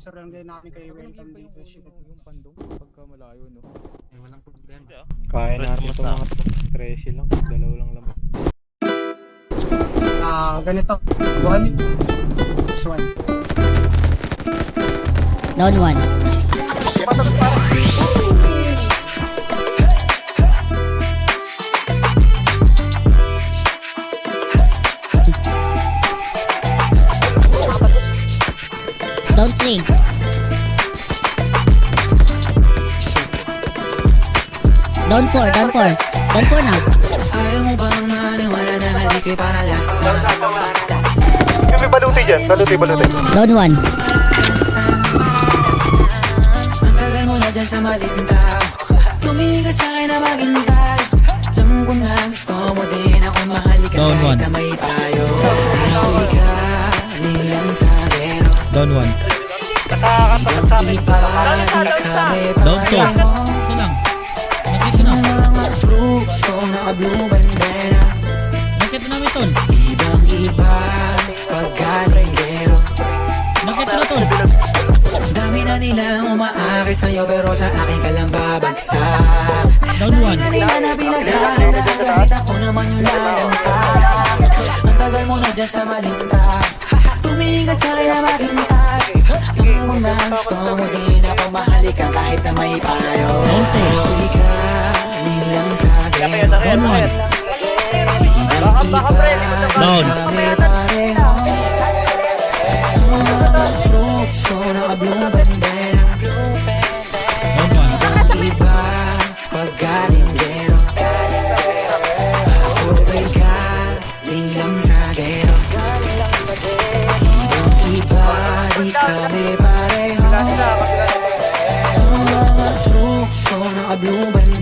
sa barangay namin kayo welcome dito. Yung pandong pagka malayo, no? Eh, walang problema. Kaya natin ito mga 13 lang, dalaw lang laman. Ganito. 1. This one. Down 1. Down 3. Down 4, down 4. Down 4 na. Ayaw mo bang maniwala na haliko'y para lasa? Yung may baluti dyan, baluti. Down 1. Ang tagal mo na dyan sa maling tao. Tumingin ka sa'kin na maghintay. Alam ko na gusto mo din ako mahalikan kahit na may payo. Hindi ka lang sa pero Down 1. di ba di kami Down 2. pareho? Isa lang. Nakita na. Mga troops ko naka-blue bandera. Nakita namin tol. Ibang-iba pagkalinggero. Nakita na tol. Dami na nilang umaakit sa'yo pero sa akin ka lang babagsak. Down 1. Dami na nila na pinagdaan kahit ako naman yung lalampas. Ang tagal mo na dyan sa malinta. Tumingin ka sa'kin na maghintay. Ang mga gusto mo din ako mahalikan kahit na may payo. Down 2. Di ka nilang sa akin. Down 1. Down. Kami pareho. Mga troops ko naka-blue bandera. Down 1. Iba pagkalinggero. Ako ay galing lang sa gero. Ibang-iba di kami pareho. Mga troops ko naka-blue bandera.